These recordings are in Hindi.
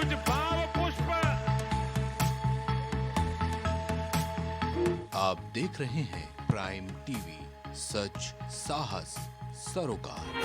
कुछ भाव पुष्प। आप देख रहे हैं प्राइम टीवी, सच साहस सरोकार।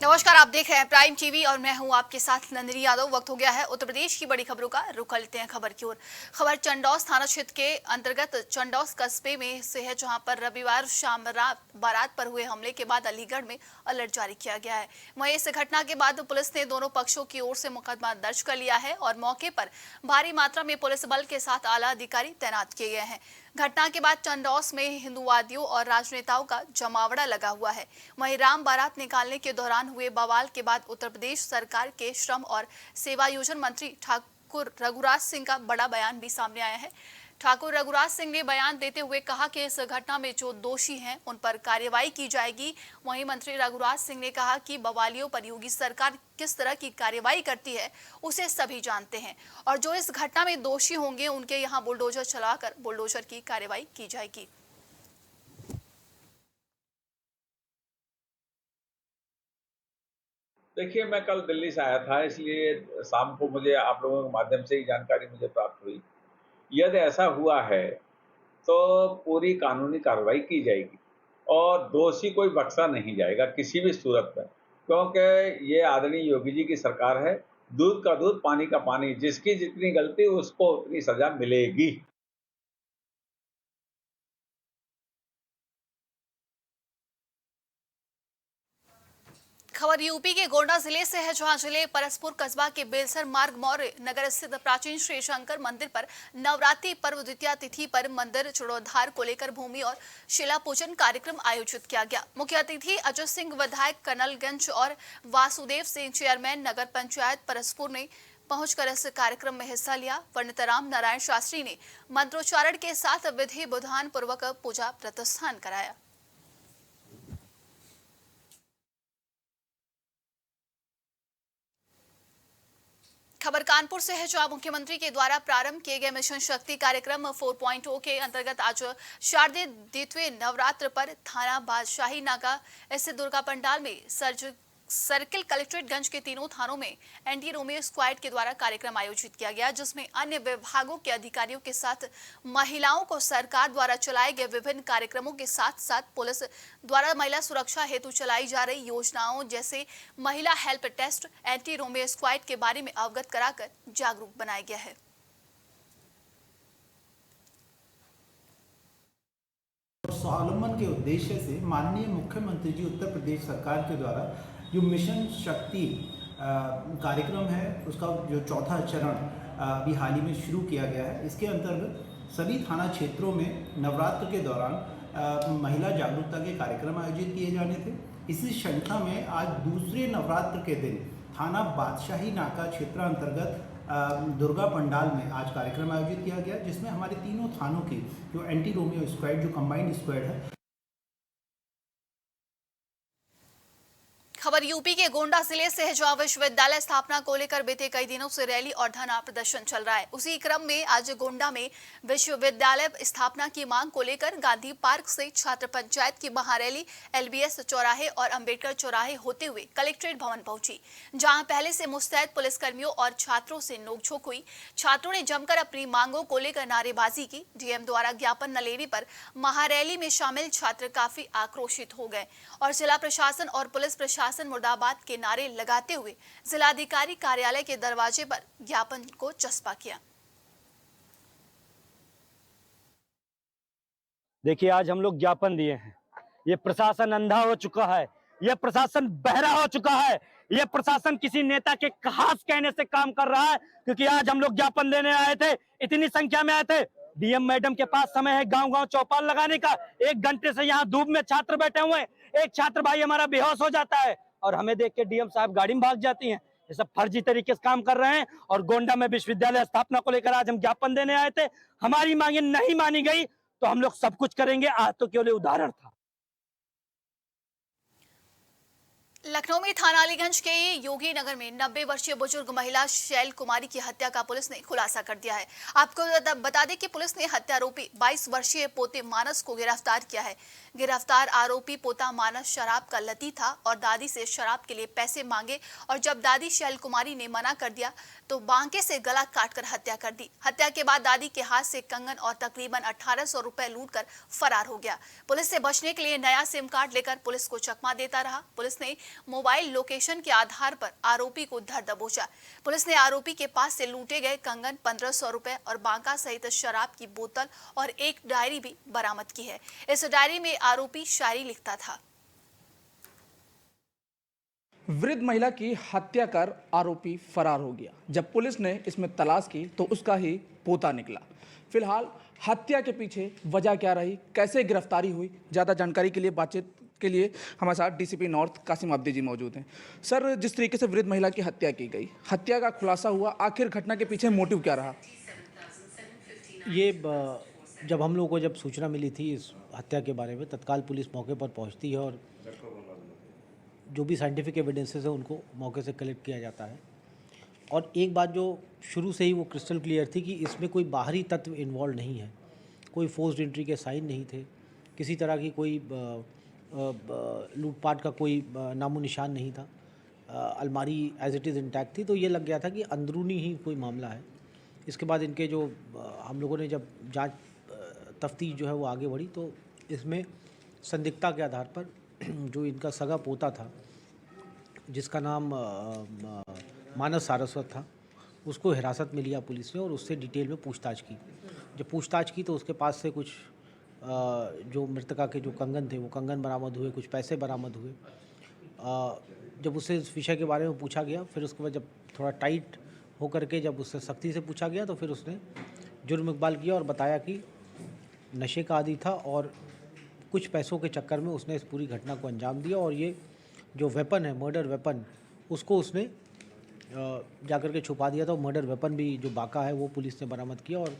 नमस्कार, आप देख रहे हैं प्राइम टीवी और मैं हूं आपके साथ नंदिनी यादव। वक्त हो गया है उत्तर प्रदेश की बड़ी खबरों का। रुख कर लेते हैं खबर की ओर। खबर चंडौस थाना क्षेत्र के अंतर्गत चंडौस कस्बे में से है, जहां पर रविवार शाम बारात पर हुए हमले के बाद अलीगढ़ में अलर्ट जारी किया गया है। वहीं इस घटना के बाद पुलिस ने दोनों पक्षों की ओर से मुकदमा दर्ज कर लिया है और मौके पर भारी मात्रा में पुलिस बल के साथ आला अधिकारी तैनात किए गए हैं। घटना के बाद चंडौस में हिंदुवादियों और राजनेताओं का जमावड़ा लगा हुआ है। वहीं राम बारात निकालने के दौरान हुए बवाल के बाद उत्तर प्रदेश सरकार के श्रम और सेवायोजन मंत्री ठाकुर रघुराज सिंह का बड़ा बयान भी सामने आया है। ठाकुर रघुराज सिंह ने बयान देते हुए कहा कि इस घटना में जो दोषी हैं उन पर कार्रवाई की जाएगी। वहीं मंत्री रघुराज सिंह ने कहा कि बवालियों पर योगी सरकार किस तरह की कार्रवाई करती है उसे सभी जानते हैं और जो इस घटना में दोषी होंगे उनके यहाँ बुलडोजर चलाकर बुलडोजर की कार्रवाई की जाएगी। देखिए, मैं कल दिल्ली से आया था, इसलिए शाम को मुझे आप लोगों के माध्यम से ही जानकारी मुझे प्राप्त हुई। यदि ऐसा हुआ है तो पूरी कानूनी कार्रवाई की जाएगी और दोषी कोई बख्शा नहीं जाएगा किसी भी सूरत में, क्योंकि ये आदरणीय योगी जी की सरकार है। दूध का दूध, पानी का पानी, जिसकी जितनी गलती उसको उतनी सजा मिलेगी। खबर यूपी के गोंडा जिले से है, जहां जिले परसपुर कस्बा के बेलसर मार्ग मौर्य नगर स्थित प्राचीन श्री शंकर मंदिर पर नवरात्रि पर्व द्वितीय तिथि पर मंदिर जीर्णोद्धार को लेकर भूमि और शिला पूजन कार्यक्रम आयोजित किया गया। मुख्य अतिथि अजय सिंह विधायक कनलगंज और वासुदेव सिंह चेयरमैन नगर पंचायत परसपुर ने पहुंचकर इस कार्यक्रम में हिस्सा लिया। पंडित राम नारायण शास्त्री ने मंत्रोच्चारण के साथ विधि विधान पूर्वक पूजा प्रतिष्ठान कराया। खबर कानपुर से है, जहां मुख्यमंत्री के द्वारा प्रारंभ किए गए मिशन शक्ति कार्यक्रम 4.0 के अंतर्गत आज शारदीय द्वितीय नवरात्र पर थाना बादशाही नाका स्थित दुर्गा पंडाल में सर्किल कलेक्ट्रेटगंज के तीनों थानों में एंटी रोमियो स्क्वाड के द्वारा कार्यक्रम आयोजित किया गया, जिसमें अन्य विभागों के अधिकारियों के साथ महिलाओं को सरकार द्वारा चलाए गए विभिन्न कार्यक्रमों के साथ साथ पुलिस द्वारा महिला सुरक्षा हेतु चलाई जा रही योजनाओं जैसे महिला help desk, anti Romeo squad के बारे में अवगत कराकर जागरूक बनाया गया है। स्वावलंबन के उद्देश्य से माननीय मुख्यमंत्री जी उत्तर प्रदेश सरकार के द्वारा जो मिशन शक्ति कार्यक्रम है, उसका जो चौथा चरण अभी हाल ही में शुरू किया गया है। इसके अंतर्गत सभी थाना क्षेत्रों में नवरात्र के दौरान महिला जागरूकता के कार्यक्रम आयोजित किए जाने थे। इसी श्रृंखला में आज दूसरे नवरात्र के दिन थाना बादशाही नाका क्षेत्र अंतर्गत दुर्गा पंडाल में आज कार्यक्रम आयोजित किया गया, जिसमें हमारे तीनों थानों की जो एंटी रोमियो स्क्वाड, जो कंबाइंड स्क्वाड है। खबर यूपी के गोंडा जिले से है, जहां विश्वविद्यालय स्थापना को लेकर बीते कई दिनों से रैली और धरना प्रदर्शन चल रहा है। उसी क्रम में आज गोंडा में विश्वविद्यालय स्थापना की मांग को लेकर गांधी पार्क से छात्र पंचायत की महारैली एलबीएस चौराहे और अंबेडकर चौराहे होते हुए कलेक्ट्रेट भवन पहुंची, जहां पहले से मुस्तैद पुलिसकर्मियों और छात्रों से नोकझोंक हुई। छात्रों ने जमकर अपनी मांगों को लेकर नारेबाजी की। डीएम द्वारा ज्ञापन न लेने पर महारैली में शामिल छात्र काफी आक्रोशित हो गए और जिला प्रशासन और पुलिस प्रशासन मुर्दाबाद के नारे लगाते हुए जिलाधिकारी कार्यालय के दरवाजे पर ज्ञापन को चस्पा किया। देखिए, आज हम लोग ज्ञापन दिए हैं। ये प्रशासन अंधा हो चुका है, ये प्रशासन बहरा हो चुका है, ये प्रशासन किसी नेता के खास कहने से काम कर रहा है। क्योंकि आज हम लोग ज्ञापन देने आए थे, इतनी संख्या में आए थे। डीएम मैडम के पास समय है गांव-गांव चौपाल लगाने का। 1 घंटे से यहाँ धूप में छात्र बैठे हुए हैं। एक छात्र भाई हमारा बेहोश हो जाता है और हमें देख के डीएम साहब गाड़ी में भाग जाती हैं। ये सब फर्जी तरीके से काम कर रहे हैं। और गोंडा में विश्वविद्यालय स्थापना को लेकर आज हम ज्ञापन देने आए थे। हमारी मांगे नहीं मानी गई तो हम लोग सब कुछ करेंगे। आज तो केवल उदाहरण था। लखनऊ में थाना अलीगंज के योगी नगर में 90 वर्षीय बुजुर्ग महिला शैल कुमारी की हत्या का पुलिस ने खुलासा कर दिया है। आपको बता दें कि पुलिस ने हत्यारोपी 22 वर्षीय पोते मानस को गिरफ्तार किया है। गिरफ्तार आरोपी पोता मानस शराब का लती था और दादी से शराब के लिए पैसे मांगे और जब दादी शैल कुमारी ने मना कर दिया तो बांके से गला काटकर हत्या कर दी। हत्या के बाद दादी के हाथ से कंगन और तकरीबन 1800 रुपए लूटकर फरार हो गया। पुलिस से बचने के लिए नया सिम कार्ड लेकर पुलिस को चकमा देता रहा। पुलिस ने मोबाइल लोकेशन के आधार पर आरोपी को धर दबोचा। पुलिस ने आरोपी के पास से लूटे गए कंगन 1500 रुपए और बांका सहित शराब की बोतल और एक डायरी भी बरामद की है। इस डायरी में आरोपी शायरी लिखता था। वृद्ध महिला की हत्या कर आरोपी फरार हो गया। जब पुलिस ने इसमें तलाश की तो उसका ही पोता निकला। फिलहाल हत्या के पीछे वजह क्या रही, कैसे गिरफ्तारी हुई, ज़्यादा जानकारी के लिए बातचीत के लिए हमारे साथ डीसीपी नॉर्थ कासिम अब्दी जी मौजूद हैं। सर, जिस तरीके से वृद्ध महिला की हत्या की गई, हत्या का खुलासा हुआ, आखिर घटना के पीछे मोटिव क्या रहा? ये जब हम लोगों को जब सूचना मिली थी इस हत्या के बारे में, तत्काल पुलिस मौके पर पहुंचती है और जो भी साइंटिफिक एविडेंसेस है उनको मौके से कलेक्ट किया जाता है। और एक बात जो शुरू से ही वो क्रिस्टल क्लियर थी कि इसमें कोई बाहरी तत्व इन्वॉल्व नहीं है, कोई फोर्स्ड एंट्री के साइन नहीं थे, किसी तरह की कोई लूटपाट का कोई नामो निशान नहीं था, अलमारी एज इट इज़ इंटैक्ट थी। तो ये लग गया था कि अंदरूनी ही कोई मामला है। इसके बाद इनके जो हम लोगों ने जब जांच तफ्तीश जो है वो आगे बढ़ी तो इसमें संदिग्धता के आधार पर जो इनका सगा पोता था जिसका नाम मानस सारस्वत था, उसको हिरासत में लिया पुलिस ने और उससे डिटेल में पूछताछ की। जब पूछताछ की तो उसके पास से कुछ जो मृतका के जो कंगन थे वो कंगन बरामद हुए, कुछ पैसे बरामद हुए। जब उससे इस विषय के बारे में पूछा गया, फिर उसके बाद जब थोड़ा टाइट होकर के जब उससे सख्ती से पूछा गया तो फिर उसने जुर्म इकबाल किया और बताया कि नशे का आदी था और कुछ पैसों के चक्कर में उसने इस पूरी घटना को अंजाम दिया। और ये जो वेपन है, मर्डर वेपन, उसको उसने जाकर के छुपा दिया था। मर्डर वेपन भी जो बाका है वो पुलिस ने बरामद किया और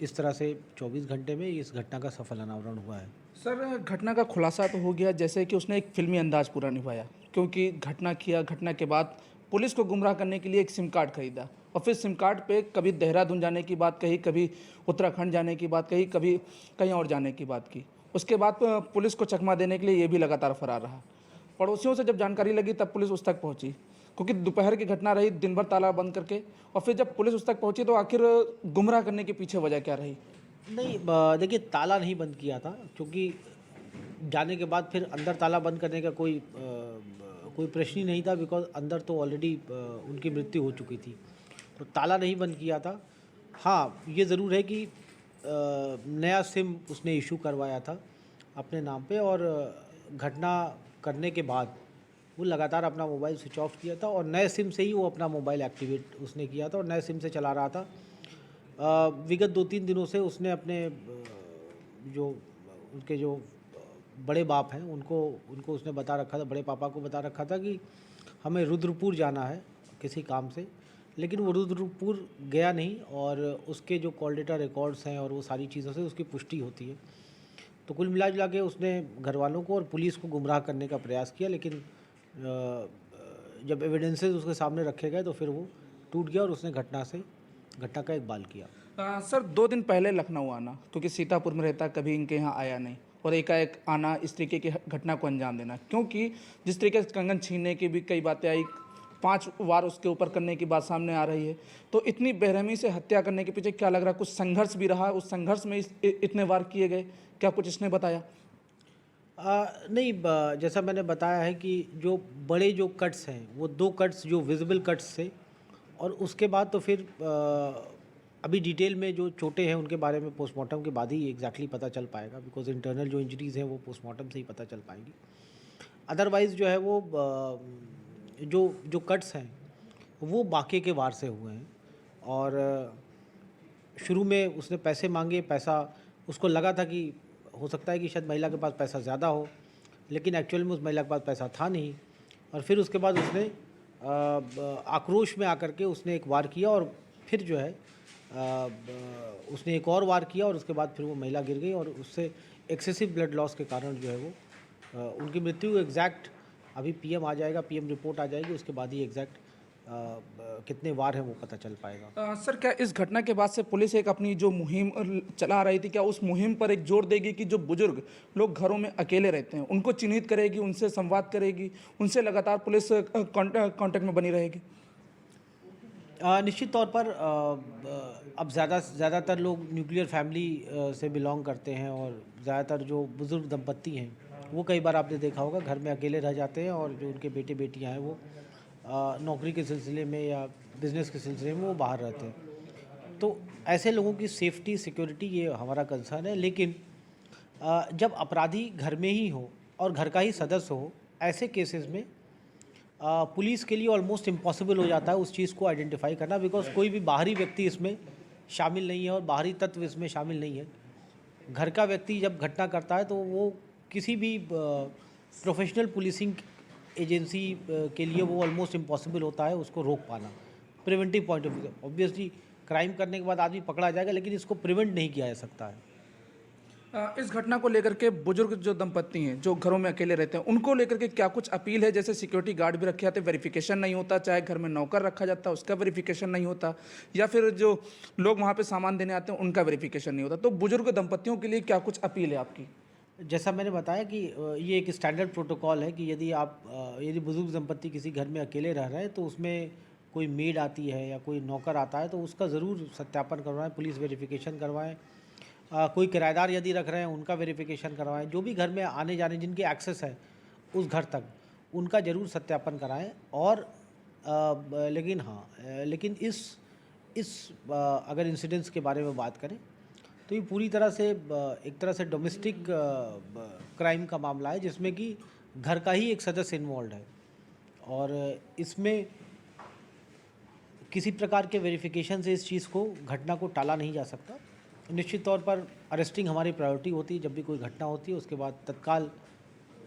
इस तरह से 24 घंटे में इस घटना का सफल अनावरण हुआ है। सर, घटना का खुलासा तो हो गया, जैसे कि उसने एक फिल्मी अंदाज पूरा निभाया, क्योंकि घटना के बाद पुलिस को गुमराह करने के लिए एक सिम कार्ड खरीदा और फिर सिम कार्ड पे कभी देहरादून जाने की बात कही, कभी उत्तराखंड जाने की बात कही, कभी कहीं और जाने की बात की। उसके बाद पुलिस को चकमा देने के लिए ये भी लगातार फरार रहा। पड़ोसियों से जब जानकारी लगी तब पुलिस उस तक पहुंची, क्योंकि दोपहर की घटना रही, दिन भर ताला बंद करके। और फिर जब पुलिस उस तक पहुंची तो आखिर गुमराह करने के पीछे वजह क्या रही? नहीं, देखिए, ताला नहीं बंद किया था, क्योंकि जाने के बाद फिर अंदर ताला बंद करने का कोई प्रश्न ही नहीं था, बिकॉज अंदर तो ऑलरेडी उनकी मृत्यु हो चुकी थी, तो ताला नहीं बंद किया था। हाँ, ये ज़रूर है कि नया सिम उसने इशू करवाया था अपने नाम पे और घटना करने के बाद वो लगातार अपना मोबाइल स्विच ऑफ किया था और नए सिम से ही वो अपना मोबाइल एक्टिवेट उसने किया था और नए सिम से चला रहा था। विगत 2-3 दिनों से उसने अपने जो उनके जो बड़े बाप हैं उनको उसने बता रखा था, बड़े पापा को बता रखा था कि हमें रुद्रपुर जाना है किसी काम से, लेकिन वो रुद्रपुर गया नहीं और उसके जो कॉल डेटा रिकॉर्ड्स हैं और वो सारी चीज़ों से उसकी पुष्टि होती है। तो कुल मिला जुला के उसने घर वालों को और पुलिस को गुमराह करने का प्रयास किया, लेकिन जब एविडेंसेस उसके सामने रखे गए तो फिर वो टूट गया और उसने घटना का इकबाल किया। सर, 2 दिन पहले लखनऊ आना, क्योंकि सीतापुर में रहता, कभी इनके यहाँ आया नहीं, और एकाएक आना, इस तरीके की घटना को अंजाम देना, क्योंकि जिस तरीके से कंगन छीनने की भी कई बातें आई, 5 वार उसके ऊपर करने की बात सामने आ रही है, तो इतनी बेरहमी से हत्या करने के पीछे क्या लग रहा है? कुछ संघर्ष भी रहा, उस संघर्ष में इतने वार किए गए, क्या कुछ इसने बताया? नहीं, जैसा मैंने बताया है कि जो बड़े जो कट्स हैं वो 2 कट्स जो विजिबल कट्स थे और उसके बाद तो फिर अभी डिटेल में जो चोटें हैं उनके बारे में पोस्टमार्टम के बाद ही एग्जैक्टली पता चल पाएगा, बिकॉज इंटरनल जो इंजरीज़ हैं वो पोस्टमार्टम से ही पता चल पाएंगी। अदरवाइज़ जो है वो जो कट्स हैं वो बाके के वार से हुए हैं और शुरू में उसने पैसे मांगे, पैसा उसको लगा था कि हो सकता है कि शायद महिला के पास पैसा ज़्यादा हो, लेकिन एक्चुअल में उस महिला के पास पैसा था नहीं। और फिर उसके बाद उसने आक्रोश में आकर के उसने एक वार किया और फिर जो है उसने एक और वार किया और उसके बाद फिर वो महिला गिर गई और उससे एक्सेसिव ब्लड लॉस के कारण जो है वो उनकी मृत्यु एग्जैक्ट अभी पीएम आ जाएगा, पीएम रिपोर्ट आ जाएगी, उसके बाद ही एग्जैक्ट कितने वार हैं वो पता चल पाएगा। सर, क्या इस घटना के बाद से पुलिस एक अपनी जो मुहिम चला रही थी, क्या उस मुहिम पर एक जोर देगी कि जो बुजुर्ग लोग घरों में अकेले रहते हैं उनको चिन्हित करेगी, उनसे संवाद करेगी, उनसे लगातार पुलिस कांटेक्ट में बनी रहेगी? निश्चित तौर पर अब ज़्यादातर लोग न्यूक्लियर फैमिली से बिलोंग करते हैं और ज़्यादातर जो बुज़ुर्ग दंपत्ति हैं वो कई बार आपने देखा होगा घर में अकेले रह जाते हैं और जो उनके बेटे बेटियां हैं वो नौकरी के सिलसिले में या बिज़नेस के सिलसिले में वो बाहर रहते हैं। तो ऐसे लोगों की सेफ्टी सिक्योरिटी ये हमारा कंसर्न है। लेकिन जब अपराधी घर में ही हो और घर का ही सदस्य हो, ऐसे केसेस में पुलिस के लिए ऑलमोस्ट इम्पॉसिबल हो जाता है उस चीज़ को आइडेंटिफाई करना, बिकॉज कोई भी बाहरी व्यक्ति इसमें शामिल नहीं है और बाहरी तत्व इसमें शामिल नहीं है। घर का व्यक्ति जब घटना करता है तो वो किसी भी प्रोफेशनल पुलिसिंग एजेंसी के लिए वो ऑलमोस्ट इम्पॉसिबल होता है उसको रोक पाना preventive point of view. Obviously crime करने के बाद आदमी पकड़ा जाएगा, लेकिन इसको प्रिवेंट नहीं किया जा सकता है। इस घटना को लेकर के बुजुर्ग जो दंपत्ति हैं जो घरों में अकेले रहते हैं उनको लेकर के क्या कुछ अपील है? जैसे सिक्योरिटी गार्ड भी रखे जाते, वेरिफिकेशन नहीं होता, चाहे घर में नौकर रखा जाता उसका वेरिफिकेशन नहीं होता, या फिर जो लोग वहाँ पे सामान देने आते हैं उनका वेरिफिकेशन नहीं होता, तो बुजुर्ग दंपत्तियों के लिए क्या कुछ अपील है आपकी? जैसा मैंने बताया कि ये एक स्टैंडर्ड प्रोटोकॉल है कि यदि बुजुर्ग दंपत्ति किसी घर में अकेले रह रहे हैं तो उसमें कोई मेड आती है या कोई नौकर आता है तो उसका ज़रूर सत्यापन करवाएं, पुलिस वेरिफिकेशन करवाएं। कोई किराएदार यदि रख रहे हैं उनका वेरिफिकेशन करवाएं। जो भी घर में आने जाने जिनके एक्सेस है उस घर तक उनका ज़रूर सत्यापन कराएं। और लेकिन इस अगर इंसिडेंट्स के बारे में बात करें तो ये पूरी तरह से एक तरह से डोमेस्टिक क्राइम का मामला है जिसमें कि घर का ही एक सदस्य इन्वॉल्व है और इसमें किसी प्रकार के वेरिफिकेशन से इस चीज़ को घटना को टाला नहीं जा सकता। निश्चित तौर पर अरेस्टिंग हमारी प्रायोरिटी होती है। जब भी कोई घटना होती है उसके बाद तत्काल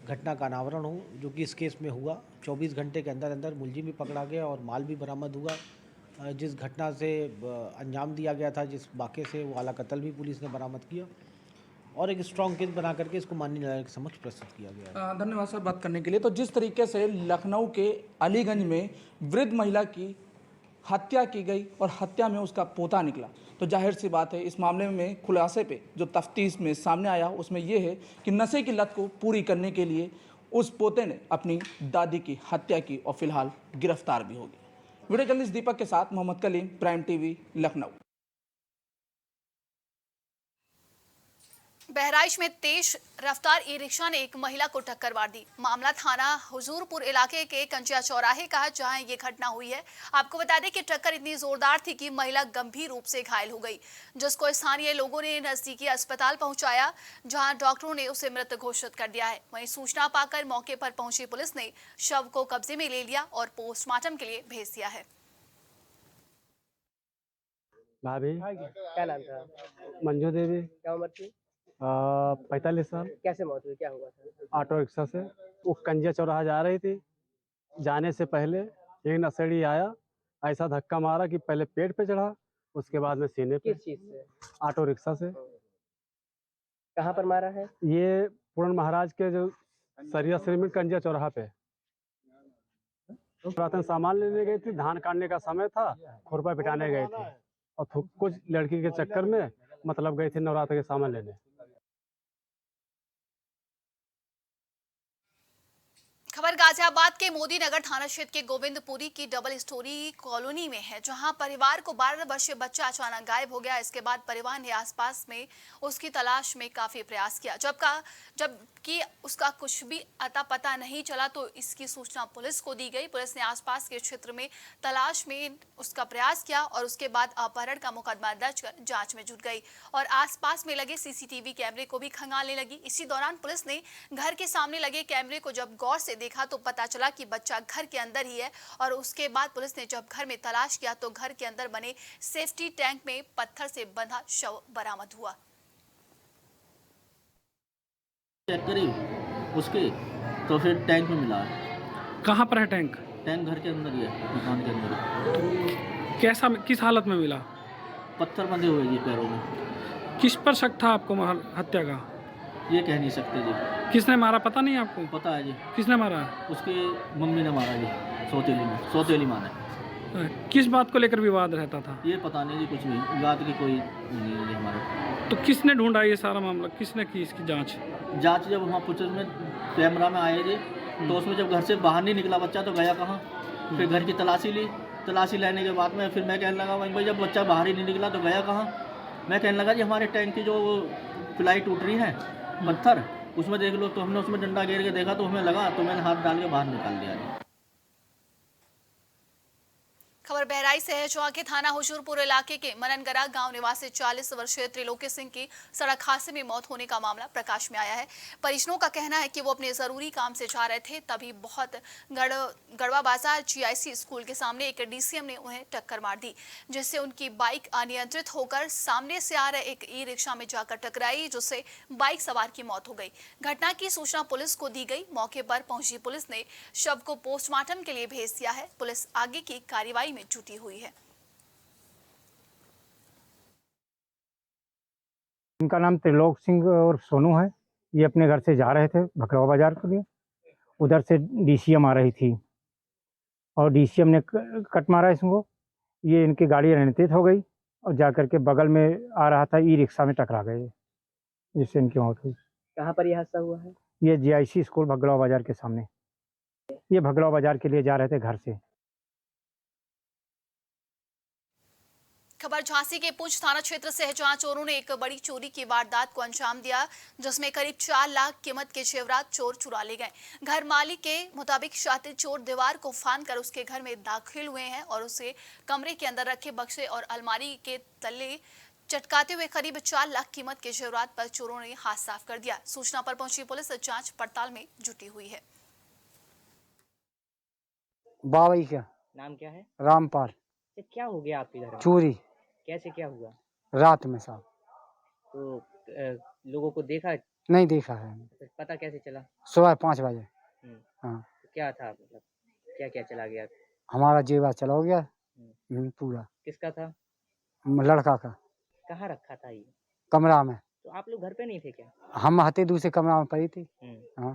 घटना का अनावरण हो, जो कि इस केस में हुआ। 24 घंटे के अंदर अंदर मुलजिम भी पकड़ा गया और माल भी बरामद हुआ। जिस घटना से अंजाम दिया गया था, जिस वाक़े से, वो आला कत्ल भी पुलिस ने बरामद किया और एक स्ट्रॉन्ग केस बना करके इसको माननीय न्यायालय के समक्ष प्रस्तुत किया गया। धन्यवाद सर बात करने के लिए। तो जिस तरीके से लखनऊ के अलीगंज में वृद्ध महिला की हत्या की गई और हत्या में उसका पोता निकला, तो जाहिर सी बात है इस मामले में खुलासे पे जो तफ्तीश में सामने आया उसमें यह है कि नशे की लत को पूरी करने के लिए उस पोते ने अपनी दादी की हत्या की और फिलहाल गिरफ्तार भी हो गया। वीडियो जर्नलिस्ट दीपक के साथ मोहम्मद कलीम, प्राइम टीवी, लखनऊ। बहराइच में तेज रफ्तार ई रिक्शा ने एक महिला को टक्कर मार दी। मामला थाना हुजूरपुर इलाके के कंचिया चौराहे का है जहां ये घटना हुई है। आपको बता दें कि टक्कर इतनी जोरदार थी कि महिला गंभीर रूप से घायल हो गई, जिसको स्थानीय लोगों ने नजदीकी अस्पताल पहुंचाया जहां डॉक्टरों ने उसे मृत घोषित कर दिया है। वहीं सूचना पाकर मौके पर पहुंची पुलिस ने शव को कब्जे में ले लिया और पोस्टमार्टम के लिए भेज दिया है। भाभी क्या नाम था? मंजू देवी, क्या उम्र थी? 45 साल। कैसे मौत हुई? क्या हुआ था? ऑटो रिक्शा से वो कंजिया चौराहा जा रही थी। जाने से पहले एक नशेड़ी आया, ऐसा धक्का मारा कि पहले पेट पे चढ़ा, उसके बाद में सीने पे। किस चीज से? ऑटो रिक्शा से। कहाँ पर मारा है? ये पूरन महाराज के जो सरिया श्रीमित कंजिया चौराहा पे। पुरातन सामान लेने गई थी, धान काटने का समय था, खुरपा पिटाने गए थे और कुछ लड़की के चक्कर में मतलब गए थे नवरात्र के सामान लेने। खबर गाजियाबाद के मोदी नगर थाना क्षेत्र के गोविंदपुरी की डबल स्टोरी कॉलोनी में है, जहां परिवार को 12 वर्षीय बच्चा अचानक गायब हो गया। इसके बाद परिवार ने आसपास में उसकी तलाश में काफी प्रयास किया, जबकि उसका कुछ भी अता पता नहीं चला तो इसकी सूचना पुलिस को दी गई। पुलिस ने आसपास के क्षेत्र में तलाश में उसका प्रयास किया और उसके बाद अपहरण का मुकदमा दर्ज कर जांच में जुट गई और आसपास में लगे सीसीटीवी कैमरे को भी खंगालने लगी। इसी दौरान पुलिस ने घर के सामने लगे कैमरे को जब गौर से देखा तो पता चला कि बच्चा घर के अंदर ही है और उसके बाद पुलिस ने जब घर में तलाश किया तो घर के अंदर बने सेफ्टी टैंक में पत्थर से बंधा शव बरामद हुआ। चेक करी उसके तो फिर टैंक में मिला। कहाँ पर है टैंक? टैंक घर के अंदर ही है, दुकान के अंदर। कैसा, किस हालत में मिला? पत्थर बंधे हुए ये पैरों में। किस पर शक था आपको हत्या का? ये कह नहीं सकते जी। किसने मारा पता नहीं आपको? पता है जी, किसने मारा? उसके मम्मी ने मारा जी, सौतेली माँ ने। किस बात को लेकर विवाद रहता था? ये पता नहीं जी, कुछ भी विवाद की कोई नहीं है जी हमारे। तो किसने ढूंढा ये सारा मामला, किसने की इसकी जांच? जांच जब वहाँ पुलिस में कैमरा में आए जी, तो उसमें जब घर से बाहर नहीं निकला बच्चा तो गया कहाँ? फिर घर की तलाशी ली, तलाशी लेने के बाद में फिर मैं कहने लगा भाई जब बच्चा बाहर ही नहीं निकला तो गया कहाँ? मैं कहने लगा जी हमारे टैंक की जो प्लाई टूट रही है पत्थर, उसमें देख लो। तो हमने उसमें डंडा घेर के देखा तो हमें लगा, तो मैंने हाथ डाल के बाहर निकाल दिया जी। खबर बहराइच से है, जहां के थाना हुजूरपुर इलाके के मननगरा गांव निवासी 40 वर्षीय त्रिलोकी सिंह की सड़क हादसे में मौत होने का मामला प्रकाश में आया है। परिजनों का कहना है कि वो अपने जरूरी काम से जा रहे थे, तभी बहुत गड़वा बाजार GIC स्कूल के सामने एक DCM ने उन्हें टक्कर मार दी, जिससे उनकी बाइक अनियंत्रित होकर सामने से आ रहे एक ई-रिक्शा में जाकर टकराई, जिससे बाइक सवार की मौत हो गई। घटना की सूचना पुलिस को दी गई। मौके पर पहुंची पुलिस ने शव को पोस्टमार्टम के लिए भेज दिया है। पुलिस आगे की कार्रवाई में जुटी हुई है। इनका नाम त्रिलोक सिंह और सोनू है। ये अपने घर से जा रहे थे भखरवा बाजार के लिए, उधर से DCM आ रही थी और DCM ने कट मारा इसको। ये इनकी गाड़ी अनियंत्रित हो गई और जाकर के बगल में आ रहा था ई-रिक्शा में टकरा गए, जिससे इनकी मौत हुई। कहाँ पर यह हादसा हुआ है? ये GIC स्कूल भगलवा बाजार के सामने। ये भगलवा बाजार के लिए जा रहे थे घर से। खबर झांसी के पुंछ थाना क्षेत्र से है, जहां चोरों ने एक बड़ी चोरी की वारदात को अंजाम दिया, जिसमें करीब 4 लाख कीमत के जेवरात चोर चुरा ले गए। घर मालिक के मुताबिक शातिर चोर दीवार को फांदकर उसके घर में दाखिल हुए हैं और उसे कमरे के अंदर रखे बक्से और अलमारी के तले चटकाते हुए करीब 4 लाख कीमत के जेवरात पर चोरों ने हाथ साफ कर दिया। सूचना पर पहुंची पुलिस जांच पड़ताल में जुटी हुई है। बावई का नाम क्या है? रामपाल। क्या हो गया आपके घर में? चोरी कैसे क्या हुआ? रात में साहब। तो लोगों को देखा? नहीं देखा है। पता कैसे चला? सुबह 5 बजे। हाँ। तो क्या था, मतलब क्या क्या चला गया? हमारा जेवर चला हो गया पूरा। किसका था? लड़का का। कहाँ रखा था ये? कमरा में। तो आप लोग घर पे नहीं थे क्या? हम हते दूसरे कमरा में पड़ी थी। हाँ।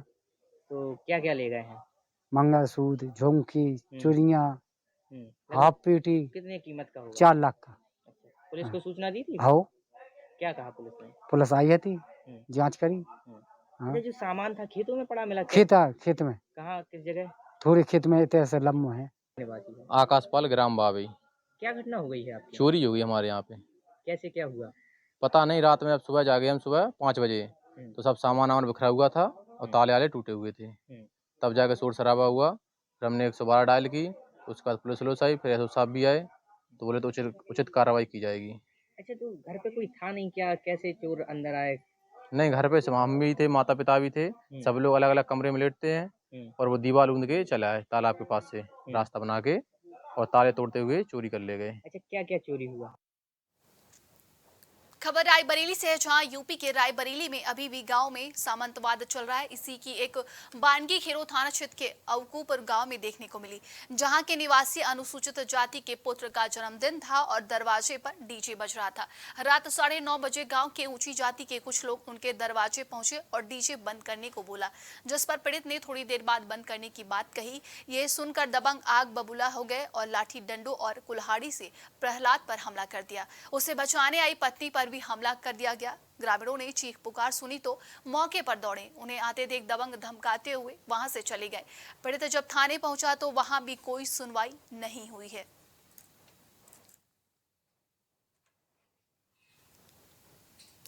तो क्या क्या ले गए हैं? मंगलसूत्र, झुमकी, चूड़ियाँ, हाफ पेटी। कितने कीमत का होगा? 4 लाख का। पुलिस को सूचना दी थी? हाँ। क्या कहा पुलिस ने? पुलिस आई थी, जांच करी। हाँ। जो सामान था खेतों में पड़ा मिला? खेत में। कहाँ, किस जगह? थोड़े खेत में ऐसे लम्बे हैं। आकाशपाल ग्राम बावई। क्या घटना हो गई है आपकी? चोरी हुई हमारे यहाँ पे। कैसे क्या हुआ? पता नहीं, रात में अब सुबह जागे हम सुबह 5 बजे, तो सब सामान बिखरा हुआ था और ताले वाले टूटे हुए थे। तब जाके शोर शराबा हुआ, फिर हमने 112 डायल की। उसके बाद पुलिस आई, फिर SO साहब भी आए, तो बोले तो उचित कार्रवाई की जाएगी। अच्छा, तो घर पे कोई था नहीं क्या? कैसे चोर अंदर आए? नहीं, घर पे हम भी थे, माता पिता भी थे, सब लोग अलग अलग कमरे में लेटते हैं और वो दीवार ऊंद के चला है तालाब के पास से रास्ता बना के और ताले तोड़ते हुए चोरी कर ले गए। अच्छा, क्या क्या चोरी हुआ? खबर रायबरेली से है, जहां यूपी के रायबरेली में अभी भी गांव में सामंतवाद चल रहा है। इसी की एक बानगी खेरो थाना क्षेत्र के अवकूपुर गांव में देखने को मिली, जहां के निवासी अनुसूचित जाति के पुत्र का जन्मदिन था और दरवाजे पर डीजे बज रहा था। रात 9:30 बजे गांव के ऊंची जाति के कुछ लोग उनके दरवाजे पहुंचे और डीजे बंद करने को बोला, जिस पर पीड़ित ने थोड़ी देर बाद बंद करने की बात कही। ये सुनकर दबंग आग बबूला हो गए और लाठी डंडों और कुल्हाड़ी से प्रहलाद पर हमला कर दिया। उसे बचाने आई पत्नी पर भी हमला कर दिया गया। ग्रामीणों ने चीख पुकार सुनी तो मौके पर दौड़े। उन्हें आते देख दबंग धमकाते हुए वहां से चले गए। पीड़ित जब थाने पहुंचा तो वहां भी कोई सुनवाई नहीं हुई है।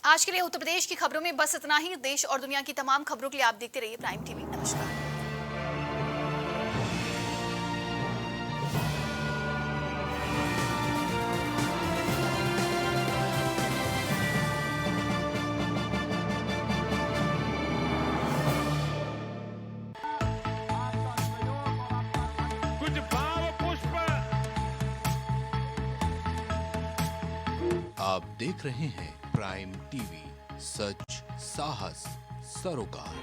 आज के लिए उत्तर प्रदेश की खबरों में बस इतना ही। देश और दुनिया की तमाम खबरों के लिए आप देखते रहिए प्राइम टीवी। नमस्कार। आप देख रहे हैं प्राइम टीवी, सच साहस सरोकार।